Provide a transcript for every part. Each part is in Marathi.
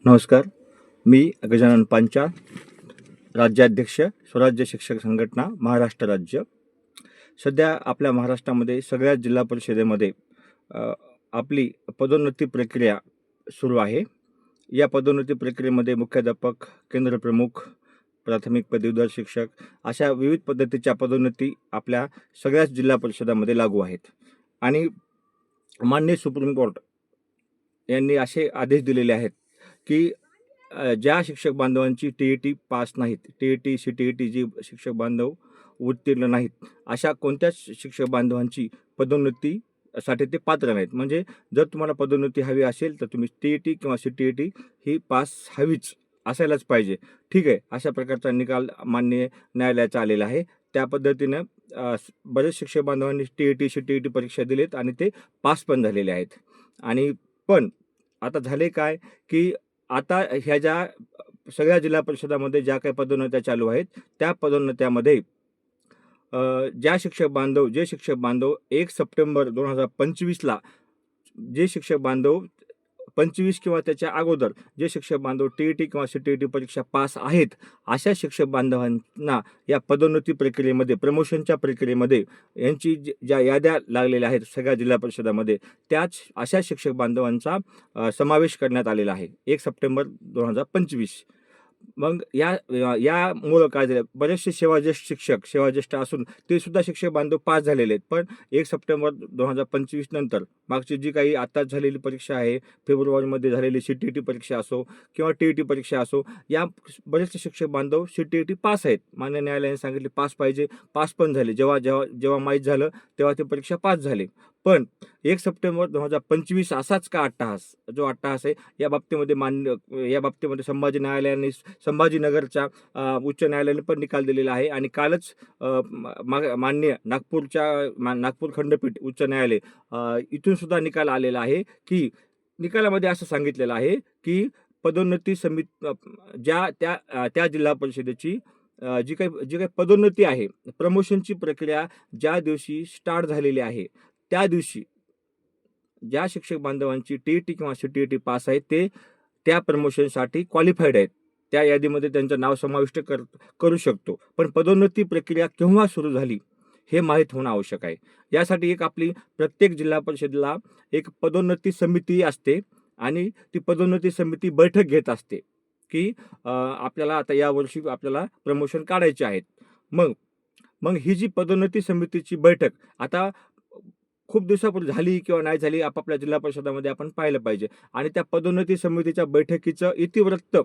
नमस्कार. मी गजानन पांचाळ, राज्याध्यक्ष स्वराज्य शिक्षक संघटना महाराष्ट्र राज्य. सध्या आपल्या महाराष्ट्रामध्ये सगळ्या जिल्हा परिषदेमध्ये आपली पदोन्नती प्रक्रिया सुरू आहे. या पदोन्नती प्रक्रियेमध्ये मुख्याध्यापक, केंद्रप्रमुख, प्राथमिक पदवीधर शिक्षक अशा विविध पद्धतीच्या पदोन्नती आपल्या सगळ्याच जिल्हा परिषदामध्ये लागू आहेत. आणि माननीय सुप्रीम कोर्ट यांनी असे आदेश दिलेले आहेत की ज्या शिक्षक बांधवांची टी-ई-टी पास नाहीत, टी-ई-टी, सी-टी-ई-टी जी शिक्षक बांधव उत्तीर्ण नाहीत, अशा कोणत्याच शिक्षक बांधवांची पदोन्नतीसाठी ते पात्र नाहीत. म्हणजे जर तुम्हाला पदोन्नती हवी असेल तर तुम्ही टी-ई-टी किंवा सी-टी-ई-टी ही पास हवीच, असायलाच पाहिजे. ठीक आहे, अशा प्रकारचा निकाल माननीय न्यायालयाचा आलेला आहे. त्या पद्धतीनं बरेच शिक्षक बांधवांनी टी-ई-टी, सी-टी-ई-टी परीक्षा दिलीत आणि ते पास पण झालेले आहेत. आणि पण आता झाले काय की आता ह्या ज्या सगळ्या जिल्हा परिषदामध्ये ज्या काही पदोन्नत्या चालू आहेत, त्या पदोन्नत्यामध्ये जे शिक्षक बांधव 1 सप्टेंबर 2025ला जे शिक्षक बांधव 25 किंवा त्याच्या अगोदर जे शिक्षक बांधव टी-ई-टी किंवा सी-टी-ई-टी परीक्षा पास आहेत, अशा शिक्षक बांधवांना या पदोन्नती प्रक्रियेमध्ये, प्रमोशनच्या प्रक्रियेमध्ये यांची ज्या याद्या लागलेल्या आहेत सगळ्या जिल्हा परिषदामध्ये, त्याच अशा शिक्षक बांधवांचा समावेश करण्यात आलेला आहे 1 सप्टेंबर 2025. मग यामुळं काय झालं, बरेचसे सेवाज्येष्ठ असून ते सुद्धा शिक्षक बांधव पास झालेले आहेत. पण 1 सप्टेंबर 2025 नंतर मागची जी काही आत्ताच झालेली परीक्षा आहे, फेब्रुवारीमध्ये झालेली सी-टी-ई-टी परीक्षा असो किंवा टी-ई-टी परीक्षा असो, या बरेचसे शिक्षक बांधव सी-टी-ई-टी पास आहेत. मान्य न्यायालयाने सांगितले पास पाहिजे, पास पण झाले. जेव्हा माहीत झालं तेव्हा ते परीक्षा पास झाले. पण 1 सप्टेंबर 2025 असाच का अट्टहास, जो अट्टहास आहे या बाबतीमध्ये संभाजीनगरच्या उच्च न्यायालयाने पण निकाल दिलेला आहे. आणि कालच माननीय नागपूर खंडपीठ उच्च न्यायालय इथून सुद्धा निकाल आलेला आहे की निकालामध्ये असं सांगितलेलं आहे की पदोन्नती समिती त्या जिल्हा परिषदेची जी काही पदोन्नती आहे, प्रमोशनची प्रक्रिया ज्या दिवशी स्टार्ट झालेली आहे, त्या दिवशी ज्या शिक्षक बांधवांची टी-ई-टी किंवा सी-टी-ई-टी पास आहेत ते त्या प्रमोशनसाठी क्वालिफाईड आहेत, त्या यादीमध्ये त्यांचं नाव समाविष्ट करू शकतो. पण पदोन्नती प्रक्रिया केव्हा सुरू झाली हे माहीत होणं आवश्यक आहे. यासाठी आपली प्रत्येक जिल्हा परिषदेला एक पदोन्नती समिती असते आणि ती पदोन्नती समिती बैठक घेत असते की आपल्याला आता यावर्षी आपल्याला प्रमोशन काढायचे आहेत. मग ही जी पदोन्नती समितीची बैठक आता खूप दिवसापूर्वी झाली किंवा नाही झाली, आपापल्या जिल्हा परिषदामध्ये आपण पाहिलं पाहिजे. आणि त्या पदोन्नती समितीच्या बैठकीचं इतिवृत्त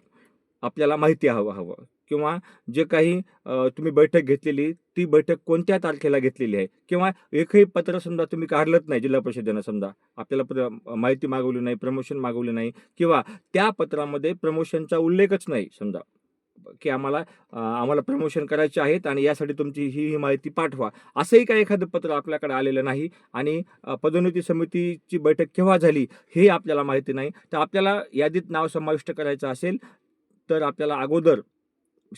आपल्याला माहिती हवं किंवा जे काही तुम्ही बैठक घेतलेली, ती बैठक कोणत्या तारखेला घेतलेली आहे, किंवा एकही पत्र समजा तुम्ही काढलंच नाही जिल्हा परिषदेनं, समजा आपल्याला माहिती मागवली नाही, प्रमोशन मागवलं नाही किंवा त्या पत्रामध्ये प्रमोशनचा उल्लेखच नाही, समजा की आम्हाला प्रमोशन करायचे आहेत आणि यासाठी तुमची ही माहिती पाठवा, असंही काही एखादं पत्र आपल्याकडे आलेलं नाही आणि पदोन्नती समितीची बैठक केव्हा झाली हे आपल्याला माहिती नाही. तर आपल्याला यादीत नाव समाविष्ट करायचं असेल तर आपल्याला अगोदर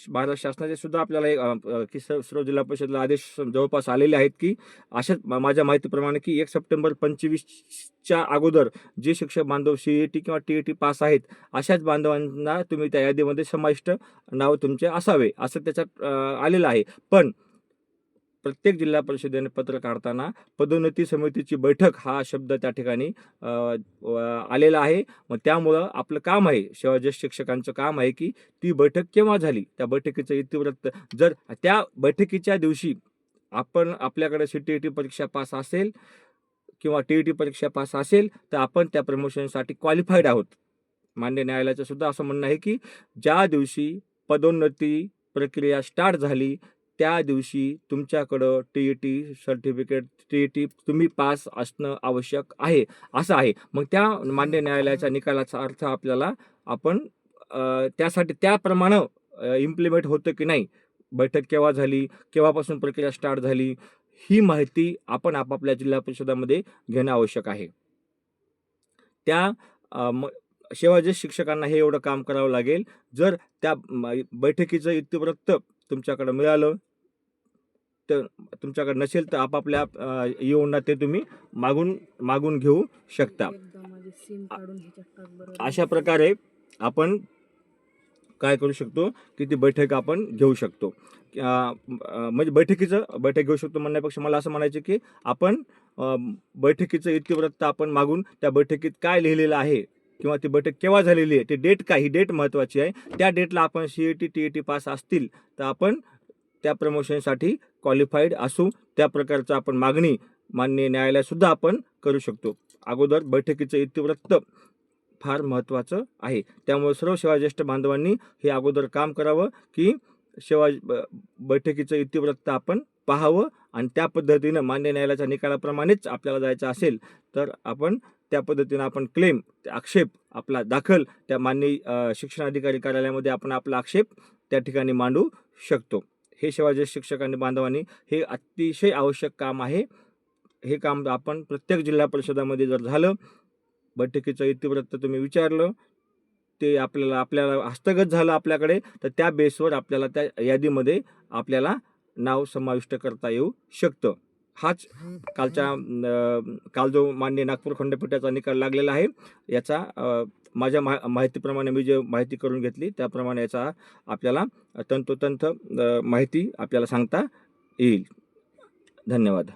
महाराष्ट्र शासनाचे सुद्धा आपल्याला की सर्व जिल्हा परिषदेला आदेश जवळपास आलेले आहेत की अशाच माझ्या माहितीप्रमाणे की 1 सप्टेंबर 25च्या अगोदर जे शिक्षक बांधव सी-ई-टी किंवा टी-ई-टी पास आहेत, अशाच बांधवांना तुम्ही त्या यादीमध्ये समाविष्ट नाव तुमचे असावे, असं त्याच्यात आलेलं आहे. पण प्रत्येक जिल्हा परिषदेने पत्र काढताना पदोन्नती समितीची बैठक हा शब्द त्या ठिकाणी आलेला आहे. मग त्यामुळं आपलं काम आहे, सेवाज्येष्ठ शिक्षकांचं काम आहे की ती बैठक केव्हा झाली, त्या बैठकीचं इतिवृत्त. जर त्या बैठकीच्या दिवशी आपल्याकडे सी-टी-ई-टी परीक्षा पास असेल किंवा टी-ई-टी परीक्षा पास असेल तर आपण त्या प्रमोशनसाठी क्वालिफाईड आहोत. मान्य न्यायालयाचं सुद्धा असं म्हणणं आहे की ज्या दिवशी पदोन्नती प्रक्रिया स्टार्ट झाली त्या दिवशी तुमच्याकडं टी-ई-टी सर्टिफिकेट, टी-ई-टी तुम्ही पास असणं आवश्यक आहे, असं आहे. मग त्या मान्य न्यायालयाच्या निकालाचा अर्थ आपल्याला त्यासाठी त्याप्रमाणे इम्प्लिमेंट होतं की नाही, बैठक केव्हा झाली, केव्हापासून प्रक्रिया स्टार्ट झाली, ही माहिती आपण आपापल्या जिल्हा परिषदामध्ये घेणं आवश्यक आहे. त्या सेवाज्येष्ठ शिक्षकांना हे एवढं काम करावं लागेल. जर त्या बैठकीचं इतिवृत्त तुमच्याकडे मिळालं, तर तुमच्याकडे नसेल तर आपापल्या येऊन ते तुम्ही मागून घेऊ शकता. अशा प्रकारे आपण काय करू शकतो की ती बैठक आपण घेऊ शकतो. म्हणजे बैठक घेऊ शकतो म्हणण्यापेक्षा मला असं म्हणायचं की आपण बैठकीचं इतिवृत्त आपण मागून त्या बैठकीत काय लिहिलेलं आहे किंवा ती बैठक केव्हा झालेली आहे, ती डेट काय, ही डेट महत्त्वाची आहे. त्या डेटला आपण CET, TET पास असतील तर आपण त्या प्रमोशनसाठी क्वालिफाईड असू. त्या प्रकारचं आपण मागणी माननीय न्यायालयातसुद्धा आपण करू शकतो. अगोदर बैठकीचं इतिवृत्त फार महत्त्वाचं आहे. त्यामुळे सर्व सेवाज्येष्ठ बांधवांनी हे अगोदर काम करावं की बैठकीचं इतिवृत्त आपण पाहावं आणि त्या पद्धतीनं मान्य न्यायालयाच्या निकालाप्रमाणेच आपल्याला जायचं असेल तर आपण त्या पद्धतीनं आपण क्लेम, आक्षेप आपला दाखल त्या माननीय शिक्षणाधिकारी कार्यालयामध्ये आपण आपला आक्षेप त्या ठिकाणी मांडू शकतो. हे सेवाज्येष्ठ शिक्षक आणि बांधवांनी हे अतिशय आवश्यक काम आहे. हे काम आपण प्रत्येक जिल्हा परिषदामध्ये जर झालं, बैठकीचं इतिवृत्त तुम्ही विचारलं, ते आपल्याला हस्तगत झालं आपल्याकडे, तर त्या बेसवर आपल्याला त्या यादीमध्ये आपल्याला नाव समाविष्ट करता येऊ शकतं. हाच काल जो माननीय नागपूर खंडपीठाचा निकाल लागलेला आहे, याचा माझ्या माहितीप्रमाणे मी जे माहिती करून घेतली त्याप्रमाणे याचा आपल्याला तंतोतंत माहिती आपल्याला सांगता येईल. धन्यवाद.